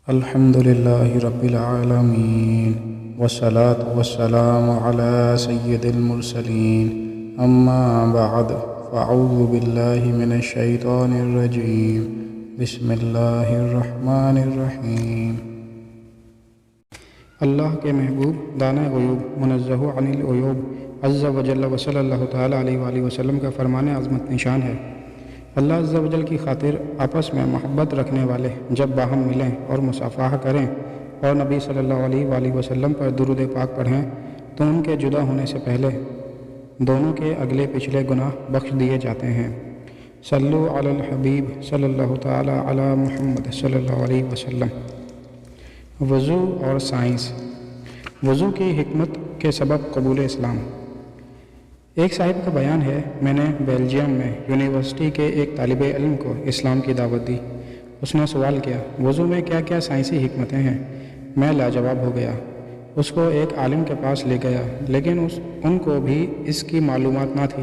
الحمد لله رب العالمين والصلاة والسلام على سيد المرسلين أما بعد فأعوذ بالله من الشيطان الرجيم بسم الله الرحمن الرحیم۔ اللہ کے محبوب دانہ غیوب منزہ عن العیوب عز و جل و صلی اللہ تعالیٰ علیہ وآلہ وسلم کا فرمان عظمت نشان ہے۔ اللہ عز و جل کی خاطر آپس میں محبت رکھنے والے جب باہم ملیں اور مصافحہ کریں اور نبی صلی اللہ علیہ وآلہ وسلم پر درود پاک پڑھیں تو ان کے جدا ہونے سے پہلے دونوں کے اگلے پچھلے گناہ بخش دیے جاتے ہیں۔ صلو علی الحبیب صلی اللہ تعالی علی محمد صلی اللہ علیہ وسلم۔ وضو اور سائنس۔ وضو کی حکمت کے سبب قبول اسلام۔ ایک صاحب کا بیان ہے، میں نے بیلجیم میں یونیورسٹی کے ایک طالب علم کو اسلام کی دعوت دی۔ اس نے سوال کیا، وضو میں کیا کیا سائنسی حکمتیں ہیں؟ میں لاجواب ہو گیا۔ اس کو ایک عالم کے پاس لے گیا، لیکن ان کو بھی اس کی معلومات نہ تھی،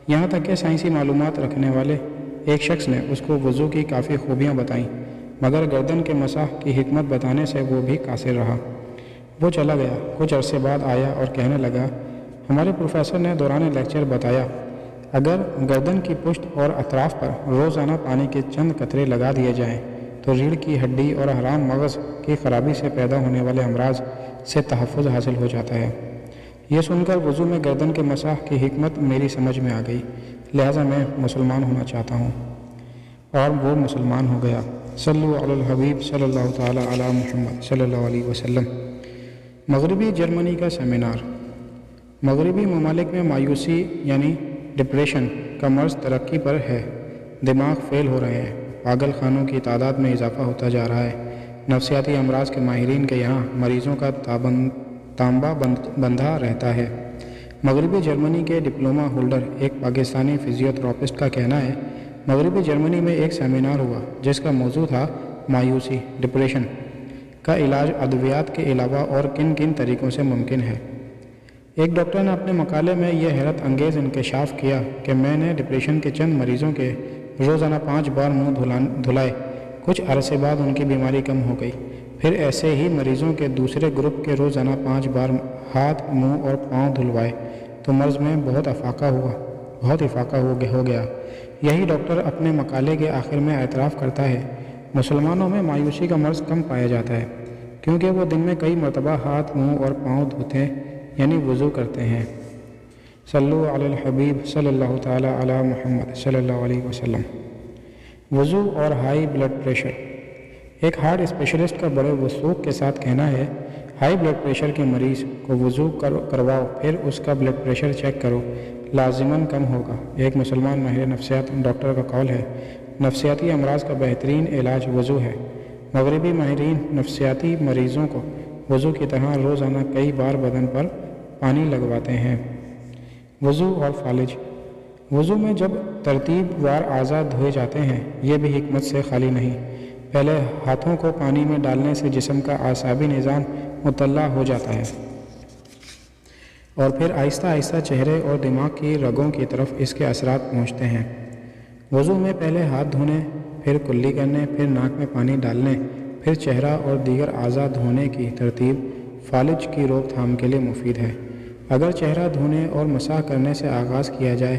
یہاں تک کہ سائنسی معلومات رکھنے والے ایک شخص نے اس کو وضو کی کافی خوبیاں بتائیں، مگر گردن کے مسح کی حکمت بتانے سے وہ بھی قاصر رہا۔ وہ چلا گیا۔ کچھ عرصے بعد آیا اور کہنے لگا، ہمارے پروفیسر نے دوران لیکچر بتایا، اگر گردن کی پشت اور اطراف پر روزانہ پانی کے چند قطرے لگا دیے جائیں تو ریڑھ کی ہڈی اور حرام مغز کی خرابی سے پیدا ہونے والے امراض سے تحفظ حاصل ہو جاتا ہے۔ یہ سن کر وضو میں گردن کے مسح کی حکمت میری سمجھ میں آ گئی، لہٰذا میں مسلمان ہونا چاہتا ہوں، اور وہ مسلمان ہو گیا۔ صلو علی الحبیب صلی اللہ تعالی علی محمد صلی اللہ علیہ وسلم۔ مغربی جرمنی کا سیمینار۔ مغربی ممالک میں مایوسی یعنی ڈپریشن کا مرض ترقی پر ہے، دماغ فیل ہو رہے ہیں، پاگل خانوں کی تعداد میں اضافہ ہوتا جا رہا ہے۔ نفسیاتی امراض کے ماہرین کے یہاں مریضوں کا تانبہ بندھا رہتا ہے۔ مغربی جرمنی کے ڈپلومہ ہولڈر ایک پاکستانی فزیوتھراپسٹ کا کہنا ہے، مغربی جرمنی میں ایک سیمینار ہوا جس کا موضوع تھا مایوسی ڈپریشن کا علاج ادویات کے علاوہ اور کن کن طریقوں سے ممکن ہے۔ ایک ڈاکٹر نے اپنے مقالے میں یہ حیرت انگیز انکشاف کیا کہ میں نے ڈپریشن کے چند مریضوں کے روزانہ 5 بار منہ دھلائے، کچھ عرصے بعد ان کی بیماری کم ہو گئی۔ پھر ایسے ہی مریضوں کے دوسرے گروپ کے روزانہ 5 بار ہاتھ، منہ اور پاؤں دھلوائے تو مرض میں بہت افاقہ ہو گیا۔ یہی ڈاکٹر اپنے مقالے کے آخر میں اعتراف کرتا ہے، مسلمانوں میں مایوسی کا مرض کم پایا جاتا ہے کیونکہ وہ دن میں کئی مرتبہ ہاتھ، منہ اور پاؤں دھوتے یعنی وضو کرتے ہیں۔ صلو علی الحبیب صلی اللہ تعالی علی محمد صلی اللہ علیہ وسلم۔ وضو اور ہائی بلڈ پریشر۔ ایک ہارٹ اسپیشلسٹ کا بڑے وثوق کے ساتھ کہنا ہے، ہائی بلڈ پریشر کے مریض کو وضو کرواؤ، پھر اس کا بلڈ پریشر چیک کرو، لازماً کم ہوگا۔ ایک مسلمان ماہر نفسیات ڈاکٹر کا قول ہے، نفسیاتی امراض کا بہترین علاج وضو ہے۔ مغربی ماہرین نفسیاتی مریضوں کو وضو کی طرح روزانہ کئی بار بدن پر پانی لگواتے ہیں۔ وضو اور فالج۔ وضو میں جب ترتیب وار اعضاء دھوئے جاتے ہیں، یہ بھی حکمت سے خالی نہیں۔ پہلے ہاتھوں کو پانی میں ڈالنے سے جسم کا اعصابی نظام مطلع ہو جاتا ہے اور پھر آہستہ آہستہ چہرے اور دماغ کی رگوں کی طرف اس کے اثرات پہنچتے ہیں۔ وضو میں پہلے ہاتھ دھونے، پھر کلی کرنے، پھر ناک میں پانی ڈالنے، پھر چہرہ اور دیگر اعضاء دھونے کی ترتیب فالج کی روک تھام کے لیے مفید ہے۔ اگر چہرہ دھونے اور مسح کرنے سے آغاز کیا جائے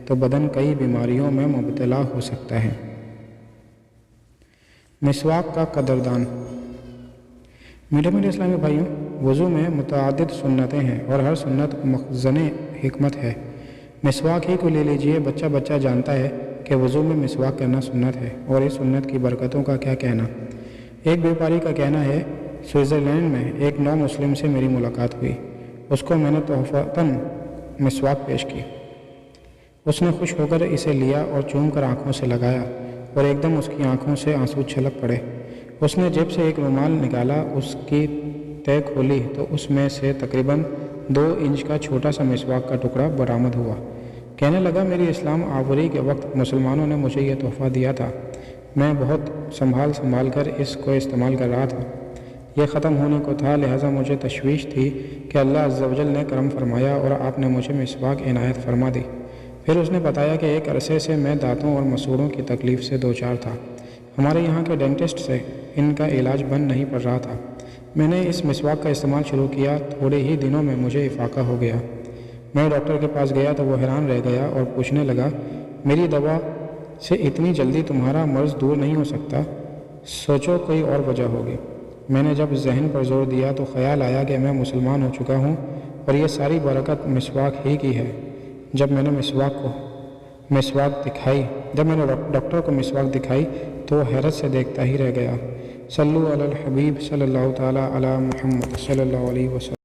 تو بدن کئی بیماریوں میں مبتلا ہو سکتا ہے۔ مسواک کا قدردان۔ میٹھے اسلامی بھائیوں، وضو میں متعدد سنتیں ہیں اور ہر سنت مخزن حکمت ہے۔ مسواک ہی کو لے لیجئے، بچہ جانتا ہے کہ وضو میں مسواک کرنا سنت ہے، اور اس سنت کی برکتوں کا کیا کہنا۔ ایک بیپاری کا کہنا ہے، سوئٹزرلینڈ میں ایک نو مسلم سے میری ملاقات ہوئی، اس کو میں نے تحفتاً مسواک پیش کی۔ اس نے خوش ہو کر اسے لیا اور چوم کر آنکھوں سے لگایا، اور ایک دم اس کی آنکھوں سے آنسو چھلک پڑے۔ اس نے جیب سے ایک رومال نکالا، اس کی تہ کھولی تو اس میں سے تقریباً 2 انچ کا چھوٹا سا مسواک کا ٹکڑا برآمد ہوا۔ کہنے لگا، میری اسلام آوری کے وقت مسلمانوں نے مجھے یہ تحفہ دیا تھا، میں بہت سنبھال کر اس کو استعمال کر رہا تھا۔ یہ ختم ہونے کو تھا، لہٰذا مجھے تشویش تھی کہ اللہ عز و جل نے کرم فرمایا اور آپ نے مجھے مسواک عنایت فرما دی۔ پھر اس نے بتایا کہ ایک عرصے سے میں دانتوں اور مسوڑوں کی تکلیف سے دوچار تھا۔ ہمارے یہاں کے ڈینٹسٹ سے ان کا علاج بند نہیں پڑ رہا تھا۔ میں نے اس مسواک کا استعمال شروع کیا، تھوڑے ہی دنوں میں مجھے افاقہ ہو گیا۔ میں ڈاکٹر کے پاس گیا تو وہ حیران رہ گیا اور پوچھنے لگا، میری دوا سے اتنی جلدی تمہارا مرض دور نہیں ہو سکتا؟ سوچو کوئی اور وجہ ہوگی۔ میں نے جب ذہن پر زور دیا تو خیال آیا کہ میں مسلمان ہو چکا ہوں اور یہ ساری برکت مسواک ہی کی ہے۔ جب میں نے ڈاکٹر کو مسواک دکھائی تو وہ حیرت سے دیکھتا ہی رہ گیا۔ صلو علی الحبیب صلی اللہ تعالیٰ علی محمد صلی اللہ علیہ وسلم۔